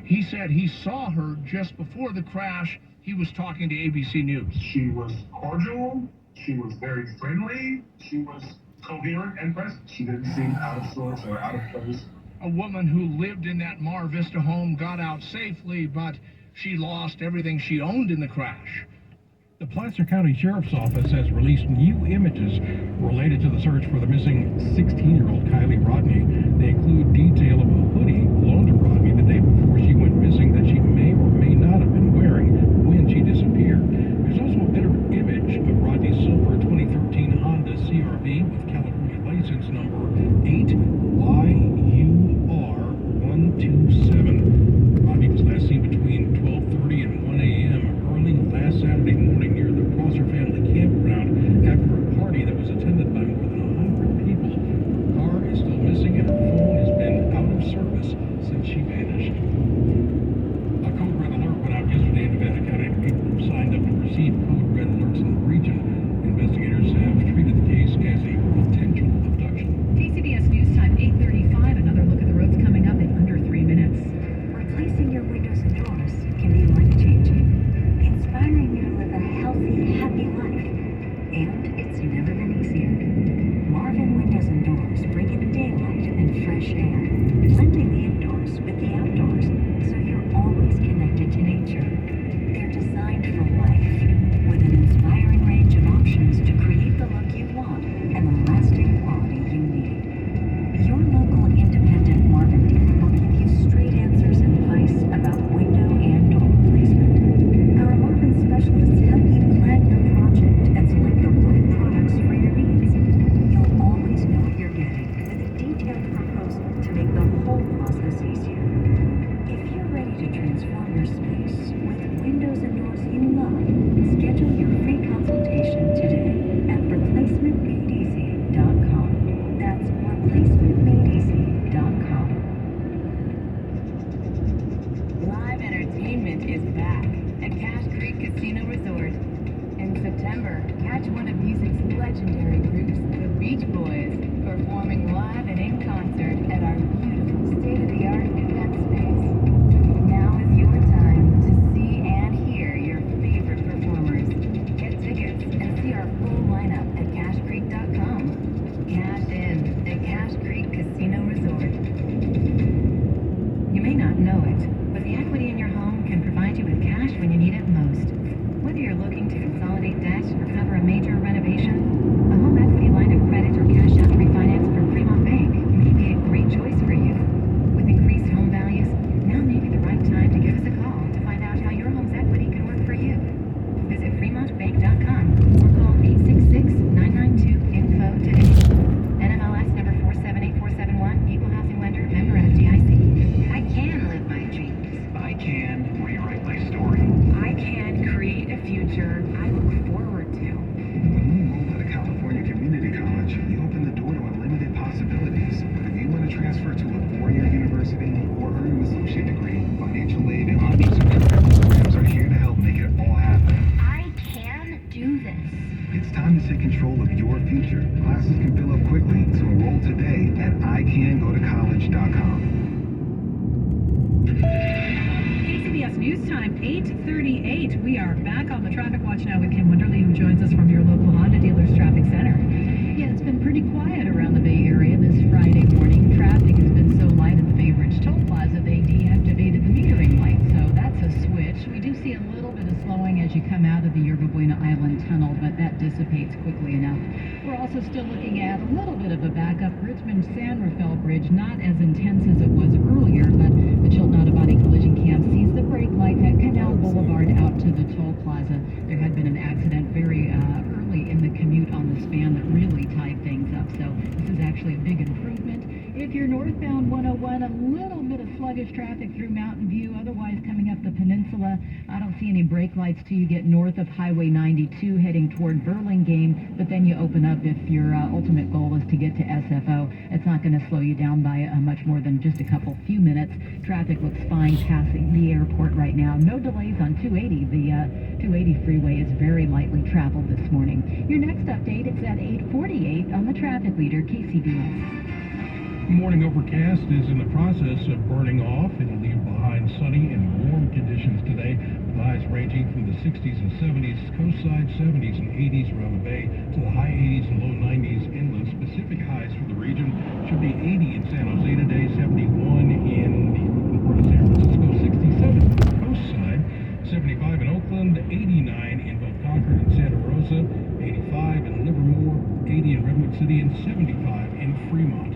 He said he saw her just before the crash. He was talking to ABC News. She was cordial. She was very friendly. She was coherent and present. She didn't seem out of sorts or out of place. A woman who lived in that Mar Vista home got out safely, but she lost everything she owned in the crash. The Placer County Sheriff's Office has released new images related to the search for the missing 16-year-old Kylie Rodney. They include detail of a hoodie loaned to Rodney the day before she went missing that she may or may not have been wearing when she disappeared. There's also a better image of Rodney's silver 2013 Honda CR-V with California license number 8YUR127. Rodney was last seen between 12:30 and 1 a.m. early last Saturday morning near the Prosser family campground after a party that was attended by more than 100 people. Her car is still missing and her phone has been out of service since she vanished. A code red alert went out yesterday in Nevada County. People who signed up to receive code red alerts in the region. Investigators have treated the case as a potential abduction. KCBS News Time 8:35. Another look at the roads coming up in under 3 minutes. Replacing your windows and doors can be life-changing, inspiring you to live a healthy, happy life. And it's never been easier. Marvin Windows and Doors bring in daylight and fresh air, blending the indoors with the outdoors, so you're always connected to nature. They're designed for life, with an inspiring range of options to create the look you want and the lasting quality you need. Your local independent Marvin dealer will give you straight answers and advice about window and door replacement. Our Marvin specialists help you plan your project and select the right products for your needs. You'll always know what you're getting with a detailed proposal to make the whole process easier. If you're ready to transform your space with windows and doors you love, schedule your free consultation today at replacementmadeeasy.com. That's replacementmadeeasy.com. Live entertainment is back at Cache Creek Casino Resort. In September, catch one of music's legendary groups, the Beach Boys, performing live and in concert at our beautiful state-of-the-art event space. Now is your time to see and hear your favorite performers. Get tickets and see our full lineup at cashcreek.com. Cash in at Cache Creek Casino Resort. You may not know it, but the equity in your home can provide you with cash when you need it most. Whether you're looking to consolidate debt or cover a major renovation, a home equity line of credit or cash out refinance from Fremont Bank may be a great choice for you. With increased home values, now may be the right time to give us a call to find out how your home's equity can work for you. Visit fremontbank.com or call 866-992-INFO today. NMLS number 478471, Equal Housing Lender, member FDIC. I can live my dreams. I can rewrite my story. I can create a future I look forward to. When you enroll at a California community college, you open the door to unlimited possibilities. Whether you want to transfer to a four-year university or earn an associate degree, financial aid and hundreds of career programs are here to help make it all happen. I can do this. It's time to take control of your future. Classes can fill up quickly, so enroll today at icangotocollege.com. KCBS News Time 8:38. We are back on the traffic watch now with Kim Wonderly, who joins us from your local Honda dealer's traffic center. Yeah, it's been pretty quiet around the Bay Area this Friday morning. Traffic has been so light at the Bay Ridge Toll Plaza, they deactivated the metering light, so that's a switch. We do see a little bit of slowing as you come out of the Yerba Buena Island Tunnel, but that dissipates quickly enough. We're also still looking at a little bit of a backup. Richmond-San Rafael Bridge, not as intense as it was earlier, but the Chilton Auto Body Collision Cam sees the brake light at Canal Boulevard out to the toll plaza. There had been an accident very early in the commute on the span that really tied things up, so this is actually a big improvement. If you're northbound 101, a little bit of sluggish traffic through Mountain View. Otherwise, coming up the peninsula, I don't see any brake lights till you get north of Highway 92 heading toward Burlingame, but then you open up if your ultimate goal is to get to SFO. It's not going to slow you down by much more than just a few minutes. Traffic looks fine passing the airport right now. No delays on 280. The 280 freeway is very lightly traveled this morning. Your next update is at 8:48 on the traffic leader, KCBS. Morning overcast is in the process of burning off. It'll leave behind sunny conditions today, with highs ranging from the 60s and 70s, coastside 70s and 80s around the bay, to the high 80s and low 90s inland. Specific highs for the region should be 80 in San Jose today, 71 in the urban part of San Francisco, 67 on the coast side, 75 in Oakland, 89 in both Concord and Santa Rosa, 85 in Livermore, 80 in Redwood City, and 75 in Fremont.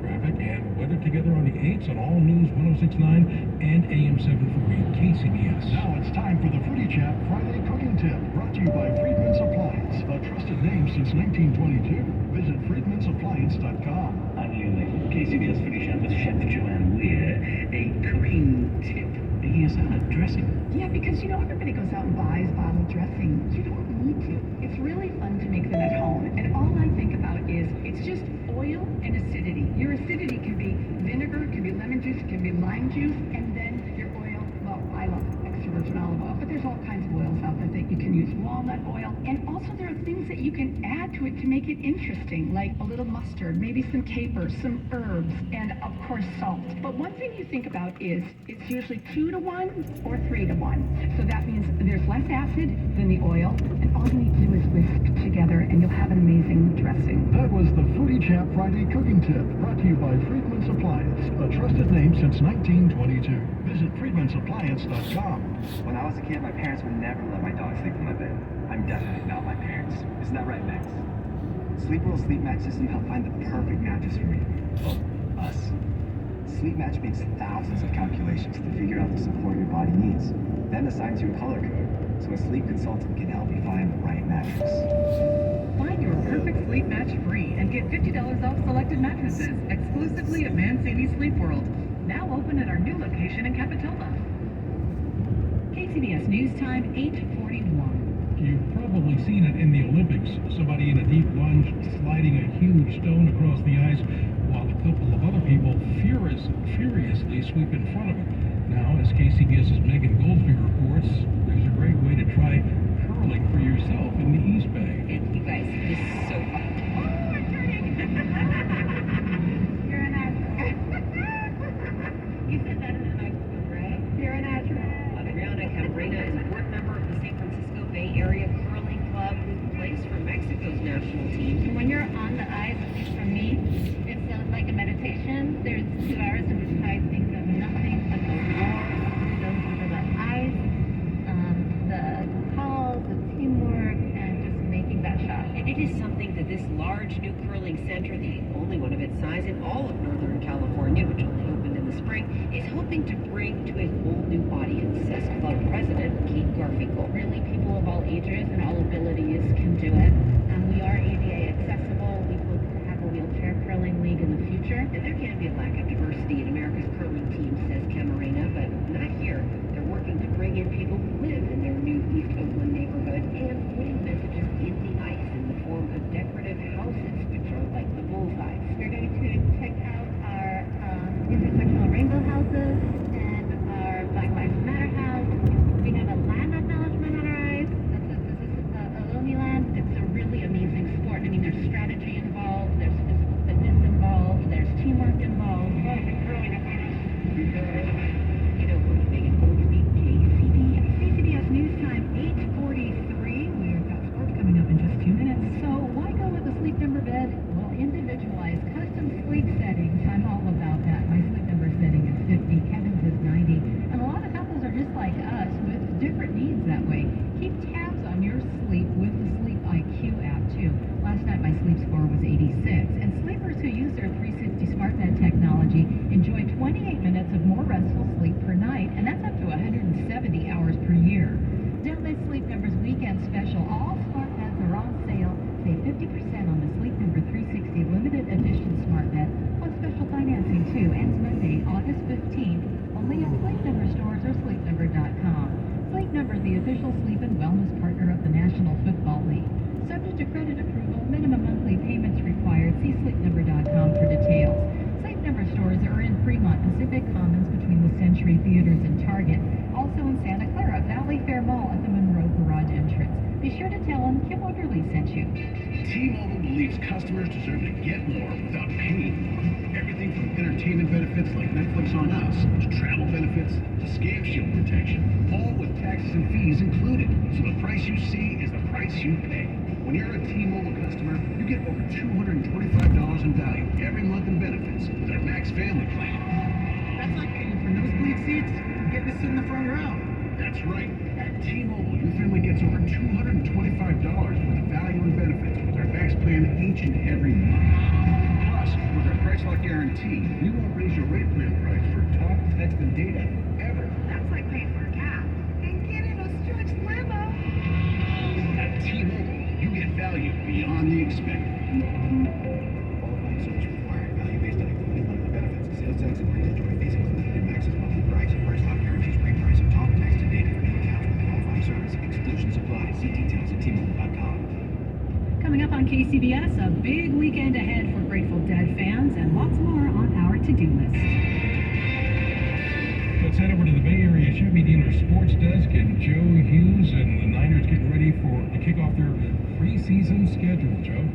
Traffic and weather together on the 8s on All News 106.9 and AM 740 KCBS. Now it's time for the Foodie Chat Friday Cooking Tip, brought to you by Friedman's Appliance, a trusted name since 1922. Visit friedmansappliance.com. I'm Lily. KCBS Foodie Chat with Chef Joanne Weir. A cooking tip. Yes, dressing. Yeah, because everybody goes out and buys bottled dressing. You don't need to. It's really fun to make them at home. And all I think about is it's just oil and acidity. Your acidity can be vinegar, it can be lemon juice, it can be lime juice, and then your oil. Well, I love extra virgin olive oil, but there's all kinds of oils out there that you can use. Walnut oil. And also there are things that you can add to it to make it interesting, like a little mustard, maybe some capers, some herbs, and of course salt. But one thing you think about is it's usually 2 to 1 or 3 to 1. So that means there's less acid than the oil, and all you need to do is whisk together and you'll have an amazing dressing. That was the Foodie Chat Friday Cooking Tip, brought to you by Friedman's Appliance, a trusted name since 1922. Visit friedmansappliance.com. When I was a kid, my parents would never let my dog sleep in my bed. I'm definitely not my parents. Isn't that right, Max? Sleepworld's sleep match system helped find the perfect mattress for me. Well, us. Sleep Match makes thousands of calculations to figure out the support your body needs, then assigns you a color code, so a sleep consultant can help you find the right mattress. Find your perfect sleep match free and get $50 off selected mattresses exclusively at Mancini Sleep World. Now open at our new location in Capitola. KCBS News Time, 8:41. You've probably seen it in the Olympics. Somebody in a deep lunge sliding a huge stone across the ice while a couple of other people furiously sweep in front of it. Now, as KCBS's Megan Goldsby reports, there's a great way to try curling for yourself in the East Bay. You guys, this is so fun. Oh, I'm turning! You're a natural. You said that in the microphone, right? You're a natural. Adriana Camarena is a board member of the San Francisco Bay Area Curling Club who plays for Mexico's national team. When you're on the ice, at least for me, it's like a meditation. There's 2 hours in which I think of nothing but the roar of freedom over the ice, the calls, the teamwork, and just making that shot. It is something that this large new curling center, the only one of its size in all of Northern California, which only opened in the spring, is hoping to bring to a whole new audience, says club president Keith Garfinkel. Really, people of all ages and all abilities can do it. We are ADA accessible. We hope to have a wheelchair curling league in the future. And there can be a lack of diversity in America's curling team, says Camarena, but not here. They're working to bring in people who live in their new East Oakland neighborhood and putting messages in the ice in the form of decorative houses, which are like the bullseyes. We're going to check out our intersectional rainbow houses and our Black Lives Matter house. We have a land acknowledgement on our ice. This is a Looney Land. It's a really amazing sport. I mean, there's strategy involved, there's physical fitness involved, there's teamwork involved. Megan Goldsby, KCBS. KCBS News Time, 8:43. We've got sports coming up in just 2 minutes. So why go with a sleep number bed? Well, individualized custom sleep settings. I'm all about that. My sleep number setting is 50. Kevin's is 90. And a lot of couples are just like us with different needs that way. Keep tabs on your sleep with the Sleep IQ app too. Last night my sleep score was 86. And sleepers who use their 360 smart bed technology enjoy 28 minutes of more restful sleep per night, and that's up to 170 hours per year. Don't miss Sleep Number's weekend special. All smart beds are on sale. Save 50% on the Sleep Number 360 limited edition smart bed, plus special financing too. Ends Monday, August 15th. Only at Sleep Number stores or sleepnumber.com. Sleep Number, the official sleep and wellness partner of the National Football League. Subject to credit approval, minimum monthly payments required. See sleepnumber.com for details. Sleep Number stores are in Fremont, Pacific Commons between the Century Theaters and Target. Also in Santa Clara, Valley Fair Mall at the Monroe Garage entrance. Be sure to tell them Kim Wonderly sent you. T-Mobile believes customers deserve to get more without paying more. Everything from entertainment benefits like Netflix on Us, to travel benefits, to scam shield protection. and fees included, so the price you see is the price you pay. When you're a T-Mobile customer, you get over $225 in value every month in benefits with our Max Family Plan. That's like paying for nosebleed seats and getting to sit in the front row. That's right. At T-Mobile, your family gets over $225 worth of value and benefits with our Max Plan each and every month. Plus, with our Price Lock Guarantee, we won't raise your rate plan price for talk, text, and data ever. That's like paying for a cab and getting a stretch limo. At T-Mobile, you get value beyond the expected. Qualifying service required. Value based on included monthly benefits. Sales tax and rate enjoy facing with limited maximum monthly price. Price lock guarantees rate price of talk, text, and data for new accounts with qualifying service. Exclusions apply. See details at T-Mobile.com. Coming up on KCBS, a big weekend ahead for Grateful Dead fans and lots more on our to-do list. Let's head over to the Bay Area Chevy Dealer Sports Desk, and Joe Hughes and the Niners getting ready to kick off their preseason schedule. Joe?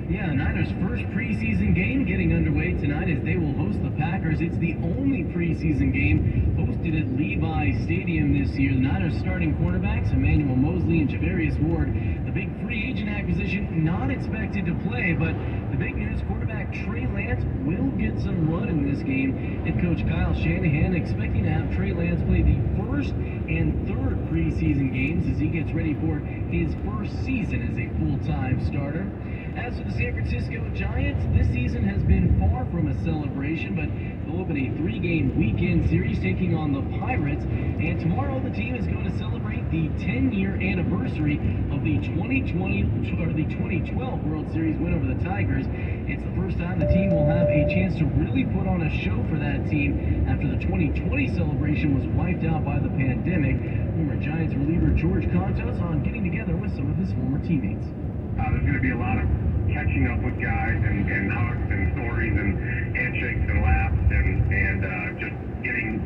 Yeah, Niners' first preseason game getting underway tonight as they will host the Packers. It's the only preseason game hosted at Levi Stadium this year. The Niners starting cornerbacks, Emmanuel Mosley and Javarius Ward. The big free agent acquisition not expected to play, but the big news, quarterback Trey Lance will get some run in this game. Head coach Kyle Shanahan expecting to have Trey Lance play the first and third preseason games as he gets ready for his first season as a full-time starter. As for the San Francisco Giants, this season has been far from a celebration, but they'll open a 3-game weekend series taking on the Pirates. And tomorrow the team is going to celebrate the 10-year anniversary of the 2012 World Series win over the Tigers. It's the first time the team will have a chance to really put on a show for that team after the 2020 celebration was wiped out by the pandemic. Former Giants reliever George Contos on getting together with some of his former teammates. There's going to be a lot of catching up with guys and hugs and stories and handshakes and laughs and just getting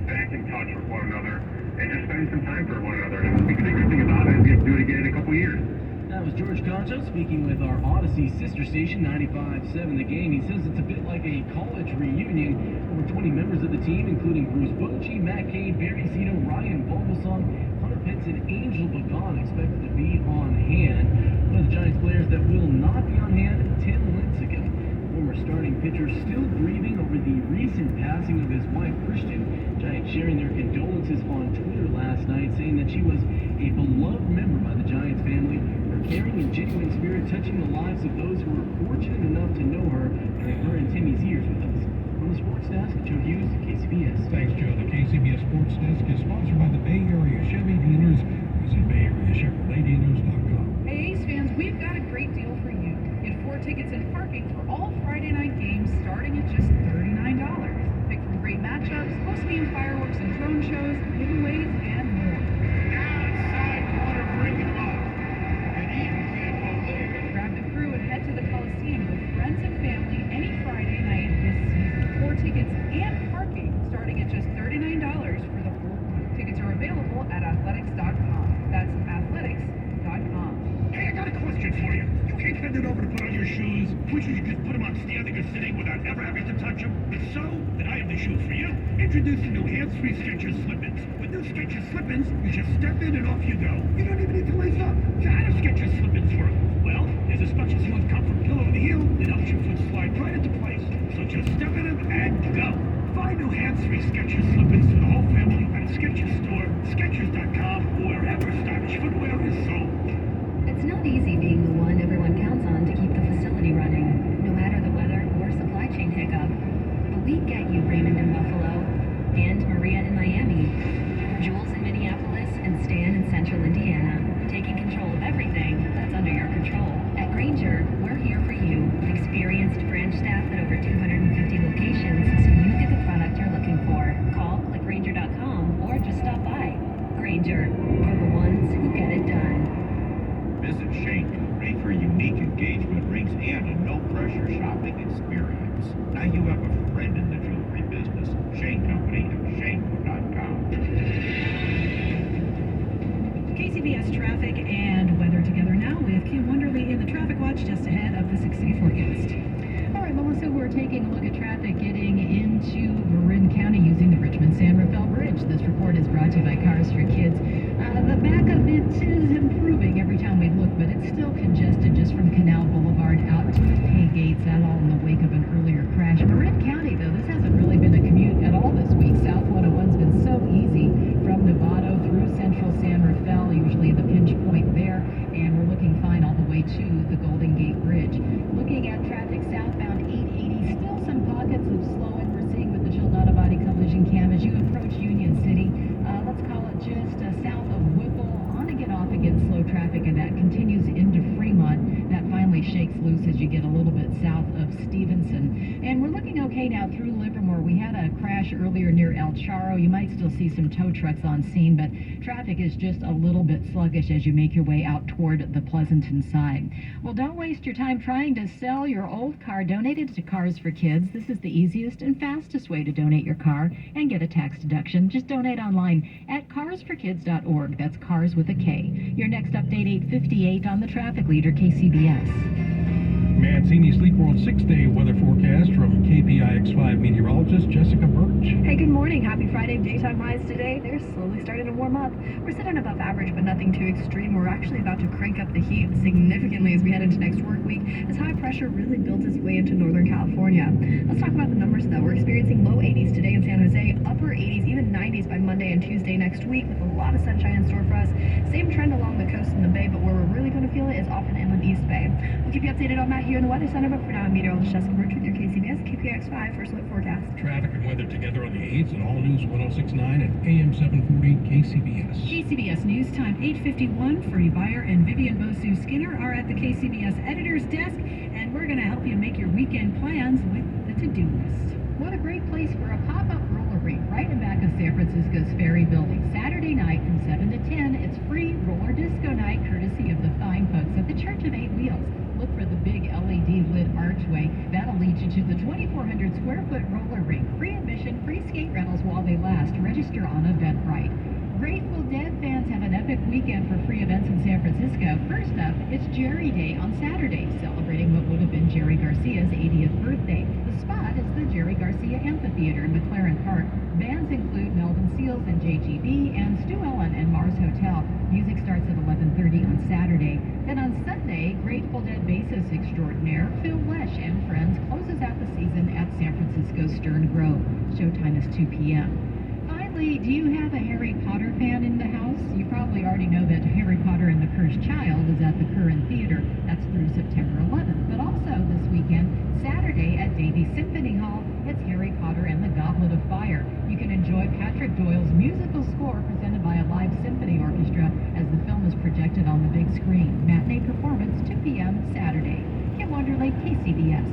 back in touch with one another and just spending some time for one another. And the good thing about it is we have to do it again in a couple years. That was George Concho speaking with our Odyssey sister station, 95.7 The Game. He says it's a bit like a college reunion. Over 20 members of the team, including Bruce Bochy, Matt Cain, Barry Zito, Ryan Bulbason, Hunter Pitts, and Angel Bagon expected to be on hand. One of the Giants players that will not be on hand, Tim Lincecum. Former starting pitcher still grieving over the recent passing of his wife, Christian. Giants sharing their condolences on Twitter last night, saying that she was a beloved member by the Giants family. Her caring and genuine spirit touching the lives of those who were fortunate enough to know her during her and Timmy's years with us. On the Sports Desk, Joe Hughes, KCBS. Thanks, Joe. The KCBS Sports Desk is sponsored by the Bay Area Chevy Dealers. Visit BayAreaChevroletDealers.com. Hey, Ace fans, we've got a great deal for you. Get 4 tickets and parking for all Friday night games starting at just $39. Pick from great matchups, post-game fireworks and drone shows, giveaways, and more. Outside corner, bring him up. And Eaton can't believe it. Grab the crew and head to the Coliseum with friends and family any Friday night this season. 4 tickets and parking starting at just $39 for the full crew. Tickets are available at athletics.com. That's athletics.com. Hey, I got a question for you. You can't bend it over to put on your shoes. Which is you just put them on standing or sitting without ever having to touch them? If so, then I have the shoes for you. Introduce the new hands-free Skechers Slip-ins. With new Skechers Slip-ins, you just step in and off you go. You don't even need to lace up. So how do Skechers Slip-ins work? Well, there's a special smooth comfort pillow in the heel that helps your foot slide right into place. So just step in them and go. Find new hands-free Skechers Slip-ins for the whole family at a Skechers store, Skechers.com, or wherever stylish footwear is sold. It's not easy being the one everyone counts on to keep the facility running, no matter the weather or supply chain hiccup. But we get you, Raymond in Buffalo, and Maria in Miami, Jules in Minneapolis, and Stan in Central Indiana, taking control of everything that's under your control. At Grainger, we're here for you, with experienced branch staff at over 250 locations, so you get the product you're looking for. Call, click Grainger.com, or just stop by. Grainger, for the ones who get it done. Visit Shane Company for unique engagement rings and a no-pressure shopping experience. Now you have a friend in the jewelry business. Shane Company at Shane.com. KCBS traffic and weather together now with Kim Wonderly in the traffic watch just ahead of the 6-city forecast. All right, Melissa, we're taking a look at traffic getting into Marin County using the Richmond-San Rafael Bridge. This report is brought to you by Cars for Kids. The backup is improving every time we look, but it's still congested just from Canal Boulevard out to the pay gates, that all in the wake of an earlier crash. Marin County, though, this hasn't really been a commute at all this week. South 101's been so easy from Novato through central San Rafael, usually the pinch point there, and we're looking fine all the way to the Golden Gate Bridge. Looking at traffic southbound 880, still some pockets of slowing we're seeing with the chilled auto-body collision cam as you approach Union City. Let's call it just south of Whipple, on again, off again, slow traffic, and that continues into Fremont. That finally shakes loose as you get a little bit south of Stevenson. And we're looking okay now through Livermore. We had a crash earlier near El Charro. You might still see some tow trucks on scene, but traffic is just a little bit sluggish as you make your way out toward the Pleasanton side. Well, don't waste your time trying to sell your old car. Donate it to Cars for Kids. This is the easiest and fastest way to donate your car and get a tax deduction. Just donate online at carsforkids.org. That's cars with a K. Your next update, 8:58 on the traffic leader, KCBS. Mancini Sleep World 6-day weather forecast from KPIX5 meteorologist Jessica Birch. Hey, good morning. Happy Friday. Daytime highs today. They're slowly starting to warm up. We're sitting above average, but nothing too extreme. We're actually about to crank up the heat significantly as we head into next work week, as high pressure really builds its way into Northern California. Let's talk about the numbers, though. We're experiencing low 80s today in San Jose, upper 80s, even 90s by Monday and Tuesday next week, with a lot of sunshine in store for us. Same trend along the coast in the Bay, but where we're really going to feel it is off in Inland East Bay. We'll keep you updated on that here in the Weather Center, but for now, I'm meteorologist Jessica Birch with your KCBS KPIX5 first look forecast. Traffic and weather together on the 8s and All News 106.9 and AM 740 KCBS. KCBS News Time 8:51. Free Buyer and Vivian Bosu Skinner are at the KCBS editor's desk, and we're going to help you make your weekend plans with the to-do list. What a great place for a pop-up roller rink right in back of San Francisco's Ferry Building. Saturday night from 7 to 10, it's free roller disco night courtesy of the fine folks at the Church of Eight Wheels. Look for the big LED lit archway. That'll lead you to the 2,400 square foot roller rink. Free admission, free skate rentals while they last. Register on Eventbrite. Grateful Dead fans have an epic weekend for free events in San Francisco. First up, it's Jerry Day on Saturday, celebrating what would have been Jerry Garcia's 80th birthday. The spot is the Jerry Garcia Amphitheater in McLaren Park. Bands include Melvin Seals and JGB and Stu Ellen and Mars Hotel. Music starts at 11:30 on Saturday. Then on Sunday, Grateful Dead bassist extraordinaire Phil Lesh and Friends closes out the season at San Francisco's Stern Grove. Showtime is 2 p.m. Finally, do you have a Harry Potter fan in the house? You probably already know that Harry Potter and the Cursed Child is at the Curran Theater. That's through September 11th. But also this weekend, Saturday at Davies Symphony Hall, it's Harry Potter and the Goblet of Fire. You can enjoy Patrick Doyle's musical score presented by a live symphony orchestra as the film is projected on the big screen. Matinee performance, 2 p.m. Saturday. Kim Wonderlake, KCBS.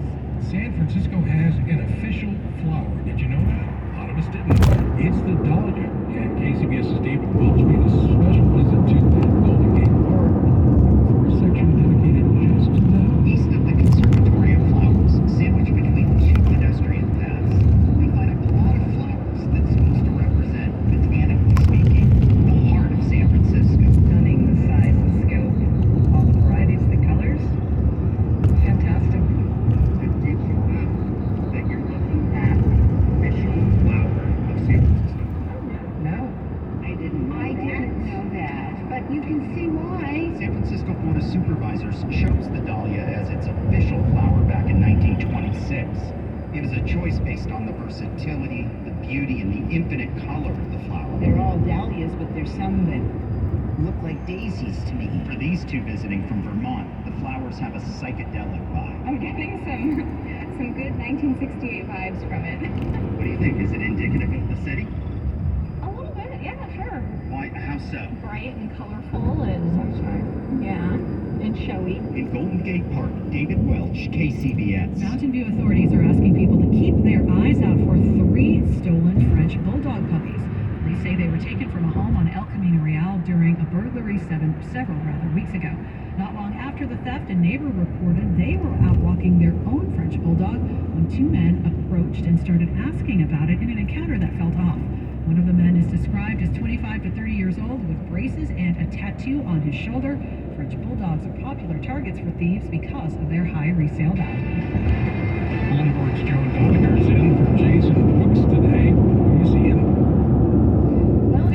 San Francisco has an official flower. Did you know that? A lot of us didn't. It's the dahlia. And KCBS's David Welch made a special visit to Golden Gate Park for a section dedicated just to that. East of the Conservatory of Flowers, sandwiched between two pedestrian paths, we find a plot of flowers that's supposed to represent, botanically speaking, the heart of San Francisco. Stunning, the size, the scope, all the varieties, the colors. Fantastic. Did you know that you're looking at the official flower of San Francisco? No. I didn't know that, but you can see why. San Francisco Board of Supervisors chose the dahlia as its official flower back in 1926. It was a choice based on the versatility, the beauty, and the infinite color of the flower. They're all dahlias, but there's some that look like daisies to me. For these two visiting from Vermont, the flowers have a psychedelic vibe. I'm getting some good 1968 vibes from it. What do you think? Is it indicative of the city? A little bit, yeah, sure. Why? How so? Bright and colorful and sunshine. Yeah, and showy. In Golden Gate Park, David Welch, KCBS. Mountain View authorities are asking people to keep their eyes out for 3 stolen French bulldog puppies. Police say they were taken from a home on El Camino during a burglary several weeks ago. Not long after the theft, a neighbor reported they were out walking their own French bulldog when 2 men approached and started asking about it in an encounter that felt off. One of the men is described as 25 to 30 years old with braces and a tattoo on his shoulder. French bulldogs are popular targets for thieves because of their high resale value. Bloomberg's Joan Doniger is in